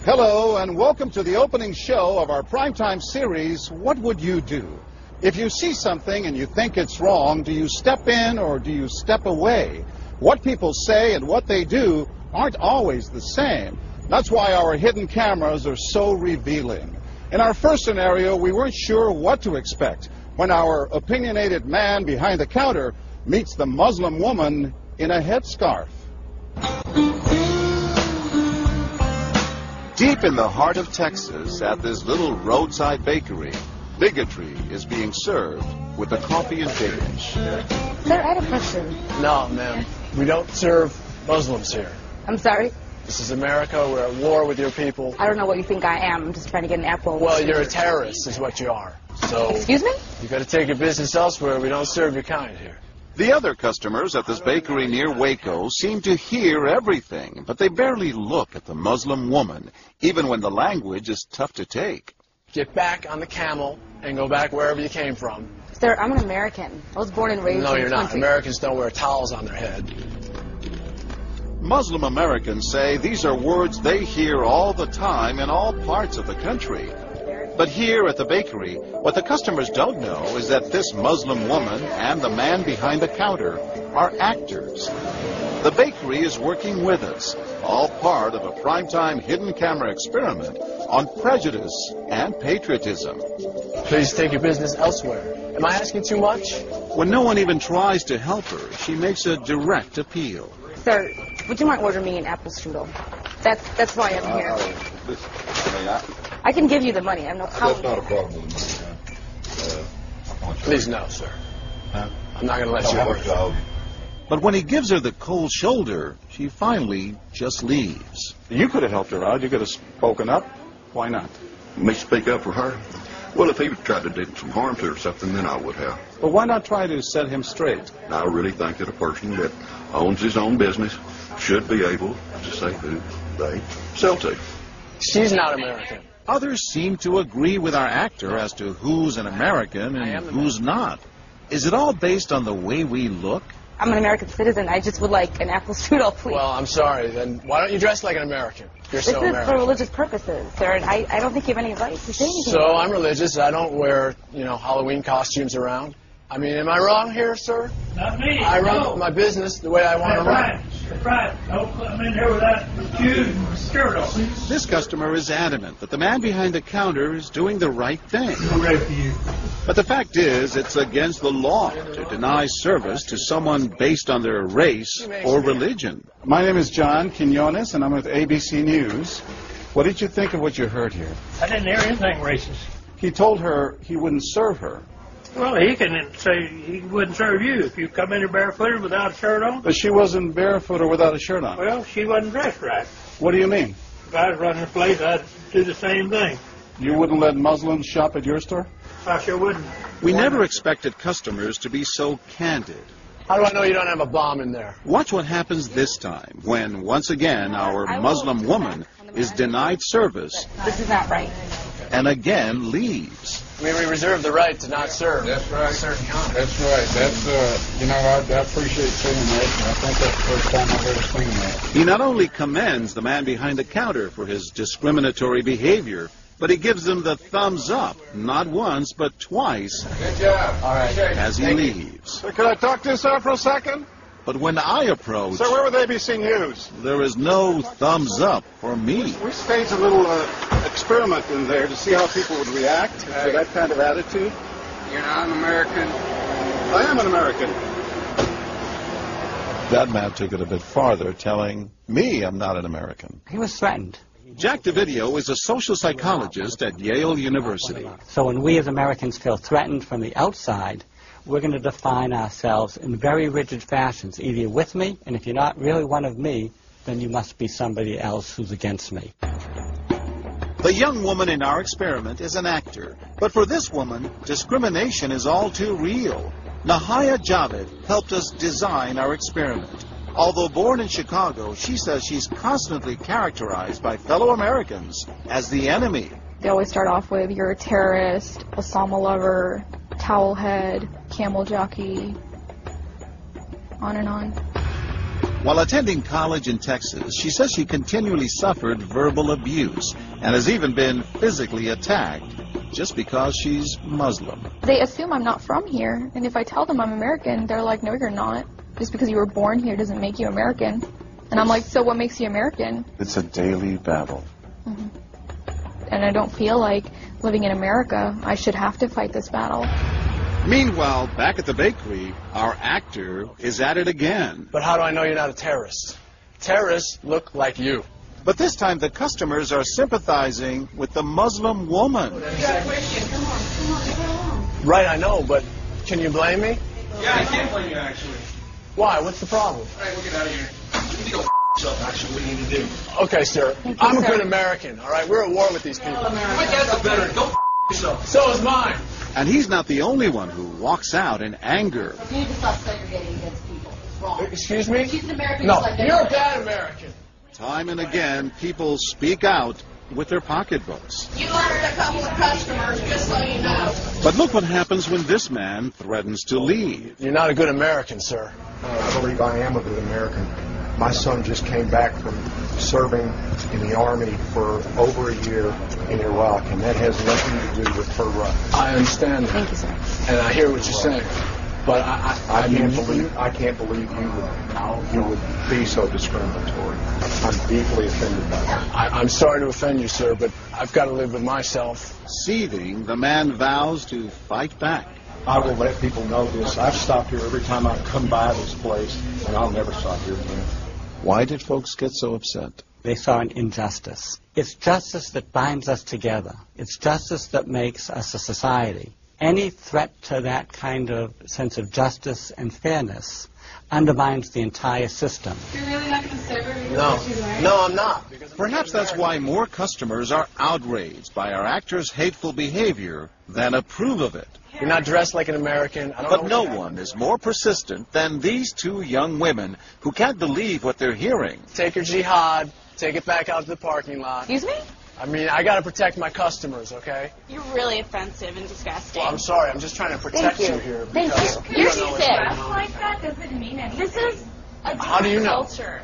Hello and welcome to the opening show of our primetime series, What Would You Do? If you see something and you think it's wrong, do you step in or do you step away? What people say and what they do aren't always the same. That's why our hidden cameras are so revealing. In our first scenario, we weren't sure what to expect when our opinionated man behind the counter meets the Muslim woman in a headscarf. Deep in the heart of Texas, at this little roadside bakery, bigotry is being served with a coffee and dish. Sir, I had a question. No, ma'am. We don't serve Muslims here. I'm sorry? This is America. We're at war with your people. I don't know what you think I am. I'm just trying to get an apple. Well, you're a terrorist is what you are. So, excuse me? You got to take your business elsewhere. We don't serve your kind here. The other customers at this bakery near Waco seem to hear everything, but they barely look at the Muslim woman, even when the language is tough to take. Get back on the camel and go back wherever you came from. Sir, I'm an American. I was born and raised in No, this you're not. country. Americans don't wear towels on their head. Muslim Americans say these are words they hear all the time in all parts of the country. But here at the bakery, what the customers don't know is that this Muslim woman and the man behind the counter are actors. The bakery is working with us, all part of a primetime hidden camera experiment on prejudice and patriotism. Please take your business elsewhere. Am I asking too much? When no one even tries to help her, she makes a direct appeal. Sir, would you mind ordering me an apple strudel? That's why I'm here. I can give you the money. I have no problem. That's not a problem with me. Please, no, sir. I'm not going to let you order. Job. But when he gives her the cold shoulder, she finally just leaves. You could have helped her out. You could have spoken up. Why not? Me speak up for her? Well, if he tried to do some harm to her or something, then I would have. But why not try to set him straight? I really think that a person that owns his own business should be able to say who they sell to. She's not American. Others seem to agree with our actor as to who's an American and who's not. Is it all based on the way we look? I'm an American citizen. I just would like an apple strudel, please. Well, I'm sorry. Then why don't you dress like an American? You're so This is American. for religious purposes, sir, and I don't think you have any right to say anything. So I'm religious. I don't wear, Halloween costumes around. I mean, am I wrong here, sir? Not me. I run my business the way I want to run. That's right. Don't come in here without shoes and skirt on. This customer is adamant that the man behind the counter is doing the right thing. Hooray for you. But the fact is, it's against the law to deny service to someone based on their race or religion. My name is John Quinones, and I'm with ABC News. What did you think of what you heard here? I didn't hear anything racist. He told her he wouldn't serve her. Well, he can say he wouldn't serve you if you come in here barefooted without a shirt on. But she wasn't barefoot or without a shirt on. Well, she wasn't dressed right. What do you mean? If I was running a place, I'd do the same thing. You wouldn't let Muslims shop at your store? I sure wouldn't. We never expected customers to be so candid. How do I know you don't have a bomb in there? Watch what happens this time when, once again, our Muslim woman is denied service This is not right. and again leaves. We reserve the right to not serve. That's right. Certain kind. That's right. That's, I appreciate saying that. And I think that's the first time I've ever seen that. He not only commends the man behind the counter for his discriminatory behavior, but he gives him the thumbs up, not once, but twice, Good job. All right. as he leaves. Can I talk to you, sir, for a second? But when I approach, Sir, we're with ABC News. there is no thumbs up for me. We staged a little experiment in there to see how people would react to that kind of attitude. You're not an American. I am an American. That man took it a bit farther, telling me I'm not an American. He was threatened. Jack DeVideo is a social psychologist at Yale University. So when we as Americans feel threatened from the outside, we're going to define ourselves in very rigid fashions. Either you're with me, and if you're not really one of me, then you must be somebody else who's against me. The young woman in our experiment is an actor, but for this woman, discrimination is all too real. Nahaya Javed helped us design our experiment. Although born in Chicago, she says she's constantly characterized by fellow Americans as the enemy. They always start off with, you're a terrorist, Osama lover, towel head, camel jockey, on and on. While attending college in Texas, she says she continually suffered verbal abuse and has even been physically attacked just because she's Muslim. They assume I'm not from here, and if I tell them I'm American, they're like, no, you're not. Just because you were born here doesn't make you American. And I'm like, so what makes you American? It's a daily battle. Mm-hmm. And I don't feel like living in America, I should have to fight this battle. Meanwhile, back at the bakery, our actor is at it again. But how do I know you're not a terrorist? Terrorists look like you. But this time the customers are sympathizing with the Muslim woman. Right, I know, but can you blame me? Yeah, I can't blame you, actually. Why? What's the problem? All right, we'll get out of here. You need to go yourself, actually, what you need to do. Okay, sir. I'm a good American, all right? We're at war with these people. My dad's a veteran. Go yourself. So is mine. And he's not the only one who walks out in anger. You need to stop segregating against people. It's wrong. Excuse me? She's an American. No, like you're a bad American. Time and again, people speak out with their pocketbooks. You ordered a couple of customers, just so you know. But look what happens when this man threatens to leave. You're not a good American, sir. I believe I am a good American. My son just came back from serving in the Army for over a year in Iraq, and that has nothing to do with her right. I understand that. Thank you, sir. And I hear what you're saying. But I can't believe you would be so discriminatory. I'm deeply offended by that. I'm sorry to offend you, sir, but I've got to live with myself. Seething, the man vows to fight back. I will let people know this. I've stopped here every time I come by this place, and I'll never stop here again. Why did folks get so upset? They saw an injustice. It's justice that binds us together. It's justice that makes us a society. Any threat to that kind of sense of justice and fairness undermines the entire system. You're really not going to serve her? No, I'm not. Perhaps that's why more customers are outraged by our actor's hateful behavior than approve of it. You're not dressed like an American. But no one is more persistent than these two young women who can't believe what they're hearing. Take your jihad, take it back out to the parking lot. Excuse me? I mean, I got to protect my customers, okay? You're really offensive and disgusting. Well, I'm sorry. I'm just trying to protect you here. Thank you. You're sick. Like that doesn't mean anything. This is a How do you know? culture.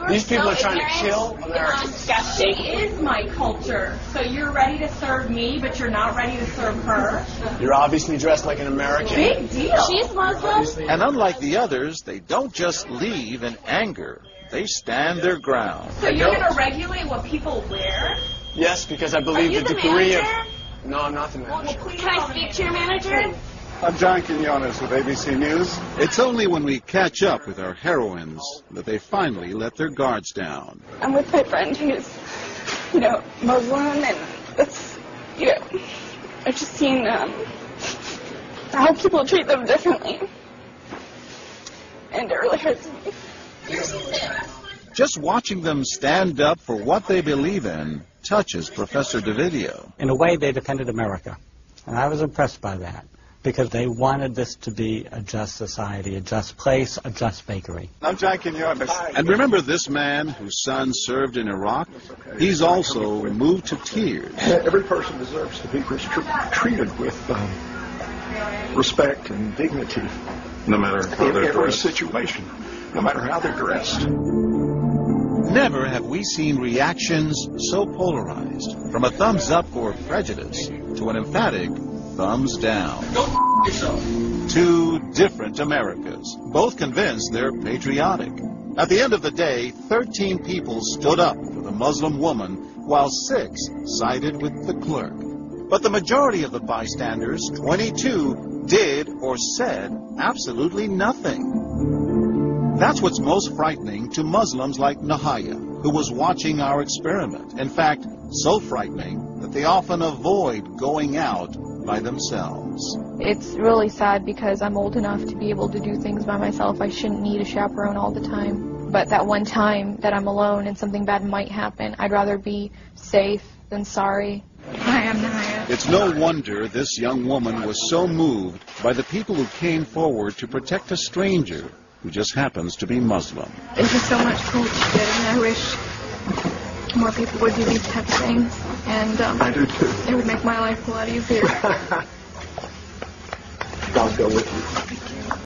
These people are trying to kill Americans. Disgusting. It is my culture. So you're ready to serve me, but you're not ready to serve her? You're obviously dressed like an American. Big deal. She's Muslim. And unlike the others, they don't just leave in anger. They stand their ground. So you're going to regulate what people wear? Yes, because I believe Are you the the degree manager? of... No, I'm not the manager. Can I speak to your manager? I'm John Quinones with ABC News. It's only when we catch up with our heroines that they finally let their guards down. I'm with my friend who's, Muslim, and it's, I've just seen how people treat them differently. And it really hurts me. Just watching them stand up for what they believe in touches Professor DeVidio. In a way, they defended America. And I was impressed by that, because they wanted this to be a just society, a just place, a just bakery. I'm John Quinones. And remember this man whose son served in Iraq? He's also moved to tears. Every person deserves to be treated with respect and dignity. No matter how in they're every dressed. situation, no matter how they're dressed. Never have we seen reactions so polarized, from a thumbs up for prejudice to an emphatic thumbs down. Go yourself. Two different Americas, both convinced they're patriotic. At the end of the day, 13 people stood up for the Muslim woman, while 6 sided with the clerk. But the majority of the bystanders, 22, did or said absolutely nothing. That's what's most frightening to Muslims like Nahaya, who was watching our experiment. In fact, so frightening that they often avoid going out by themselves. It's really sad because I'm old enough to be able to do things by myself. I shouldn't need a chaperone all the time. But that one time that I'm alone and something bad might happen, I'd rather be safe than sorry. Hi, I'm Nahaya. It's no wonder this young woman was so moved by the people who came forward to protect a stranger who just happens to be Muslim. There's just so much cool shit, and I wish more people would do these type of things. And I do too. It would make my life a lot easier. I'll go with you.